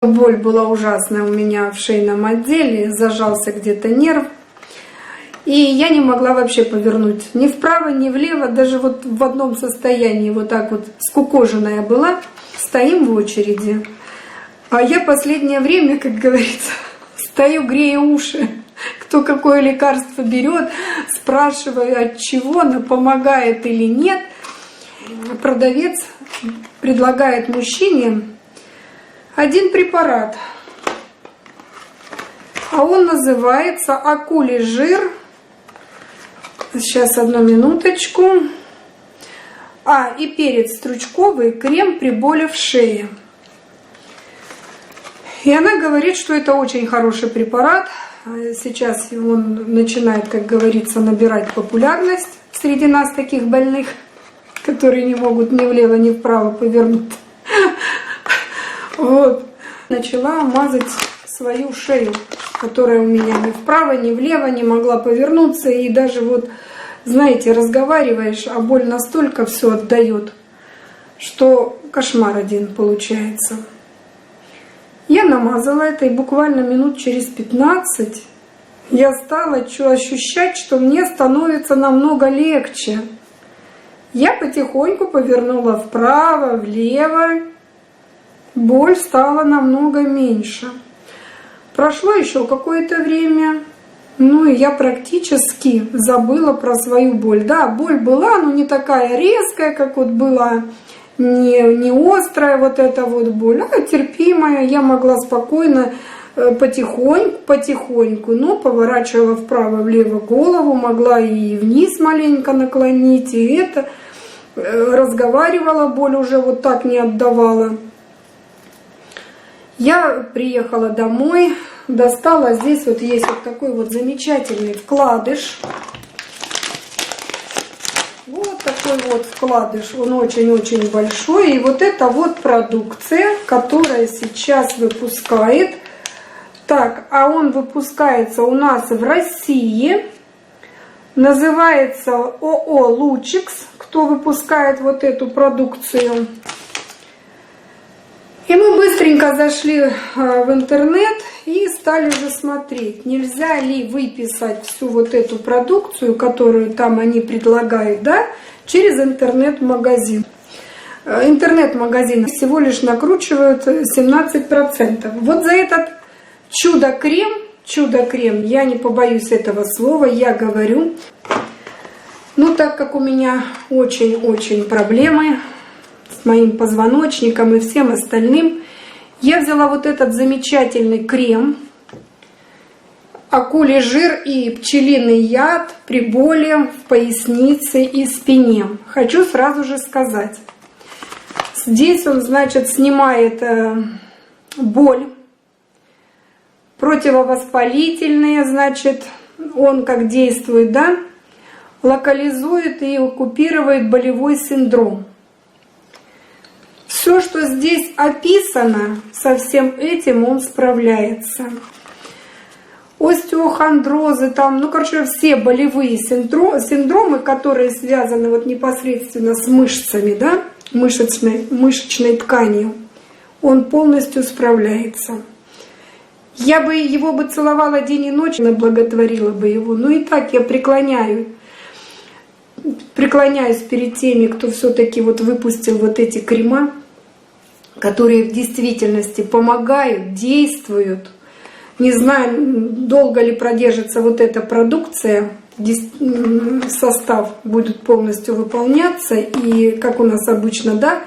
Боль была ужасная у меня в шейном отделе, зажался где-то нерв. И я не могла вообще повернуть ни вправо, ни влево, даже вот в одном состоянии, вот так вот скукоженная была. Стоим в очереди. А я последнее время, как говорится, стою, грею уши. Кто какое лекарство берет, спрашиваю, от чего оно, помогает или нет. Продавец предлагает мужчине один препарат, а он называется акулий жир. Сейчас, одну минуточку. И перец стручковый, крем при боли в шее. И она говорит, что это очень хороший препарат. Сейчас он начинает, как говорится, набирать популярность среди нас, таких больных, которые не могут ни влево, ни вправо повернуть. Вот. Начала мазать свою шею, которая у меня ни вправо, ни влево не могла повернуться. И даже вот, знаете, разговариваешь, а боль настолько все отдает, что кошмар один получается. Я намазала это, и буквально минут через 15 я стала ощущать, что мне становится намного легче. Я потихоньку повернула вправо, влево. Боль стала намного меньше. Прошло еще какое-то время, и я практически забыла про свою боль. Да, боль была, но не такая резкая, как вот была, не острая вот эта вот боль, а терпимая. Я могла спокойно, потихоньку, но поворачивала вправо-влево голову, могла и вниз маленько наклонить, и это, разговаривала, боль уже вот так не отдавала. Я приехала домой, достала, здесь вот есть вот такой вот замечательный вкладыш. Вот такой вот вкладыш, он очень-очень большой. И вот это вот продукция, которая сейчас выпускает. Так, а он выпускается у нас в России. Называется ООО «Лучикс», кто выпускает вот эту продукцию. И мы быстренько зашли в интернет и стали же смотреть, нельзя ли выписать всю вот эту продукцию, которую там они предлагают, да, через интернет-магазин. Интернет-магазин всего лишь накручивают 17%. Вот за этот чудо-крем, я не побоюсь этого слова, я говорю, так как у меня очень-очень проблемы с моим позвоночником и всем остальным, я взяла вот этот замечательный крем, акулий жир и пчелиный яд при боли в пояснице и спине. Хочу сразу же сказать, здесь он, значит, снимает боль, противовоспалительные, значит, он как действует, да, локализует и оккупирует болевой синдром. Все, что здесь описано, со всем этим он справляется. Остеохондрозы, все болевые синдромы, которые связаны вот непосредственно с мышцами, да, мышечной тканью, он полностью справляется. Я бы его целовала день и ночь, благотворила бы его. Но и так я преклоняюсь перед теми, кто все-таки вот выпустил вот эти крема, которые в действительности помогают, действуют. Не знаю, долго ли продержится вот эта продукция, состав будет полностью выполняться. И как у нас обычно, да,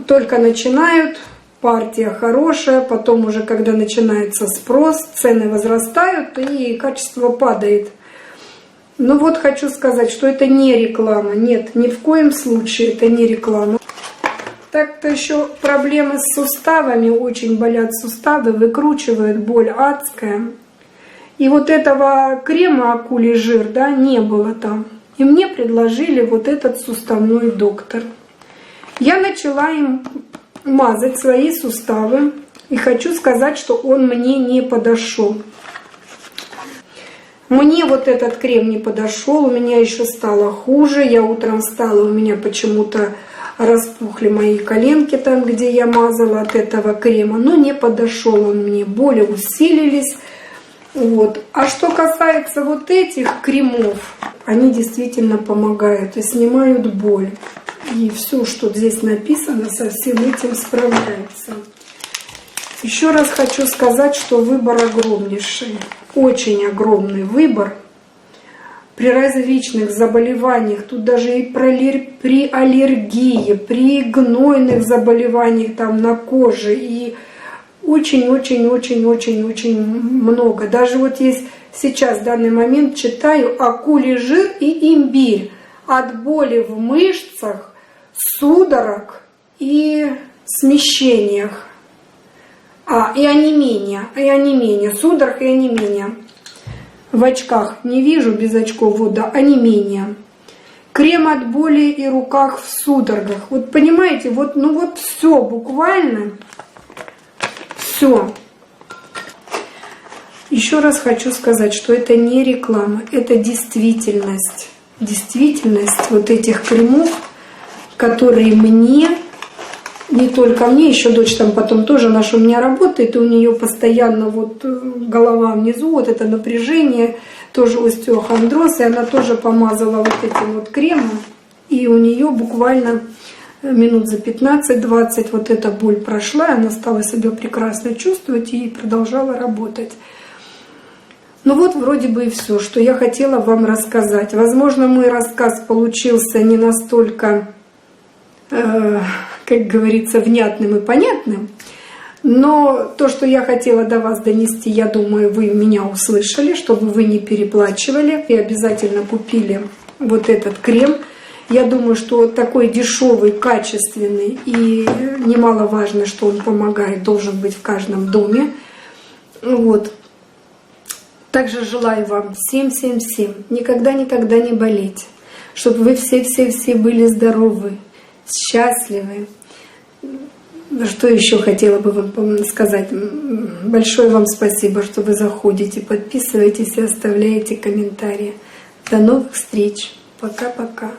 только начинают, партия хорошая, потом уже, когда начинается спрос, цены возрастают и качество падает. Вот хочу сказать, что это не реклама. Нет, ни в коем случае это не реклама. Так-то еще проблемы с суставами, очень болят суставы, выкручивают, боль адская. И вот этого крема акулий жир, да, не было там. И мне предложили вот этот суставной доктор. Я начала им мазать свои суставы. И хочу сказать, что он мне не подошел. Мне вот этот крем не подошел, у меня еще стало хуже. Я утром встала, у меня почему-то распухли мои коленки там, где я мазала от этого крема, но не подошел он мне, боли усилились. Вот. А что касается вот этих кремов, они действительно помогают и снимают боль. И все, что здесь написано, со всем этим справляется. Еще раз хочу сказать, что выбор огромнейший, очень огромный выбор. При различных заболеваниях, тут даже и при аллергии, при гнойных заболеваниях там на коже, и очень-очень-очень-очень-очень много. Даже вот есть сейчас, в данный момент, читаю акулий жир и имбирь от боли в мышцах, судорог и смещениях. И онемение, судорог и онемение. В очках не вижу, без очков, вот, да, онемение. Крем от боли и руках в судорогах. Вот понимаете, вот, ну вот все, буквально все. Еще раз хочу сказать, что это не реклама, это действительность. Действительность вот этих кремов, которые мне, не только мне, еще дочь там потом тоже наша у меня работает, и у нее постоянно вот голова внизу, вот это напряжение, тоже остеохондроз, и она тоже помазала вот этим вот кремом, и у нее буквально минут за 15-20 вот эта боль прошла, и она стала себя прекрасно чувствовать и продолжала работать. Ну вот вроде бы и все, что я хотела вам рассказать. Возможно, мой рассказ получился не настолько, как говорится, внятным и понятным, но то, что я хотела до вас донести, я думаю, вы меня услышали, чтобы вы не переплачивали и обязательно купили вот этот крем. Я думаю, что такой дешевый, качественный и немаловажно, что он помогает, должен быть в каждом доме. Вот. Также желаю вам всем никогда не болеть, чтобы вы все были здоровы, счастливы. Что еще хотела бы вам сказать? Большое вам спасибо, что вы заходите, подписываетесь и оставляете комментарии. До новых встреч. Пока-пока.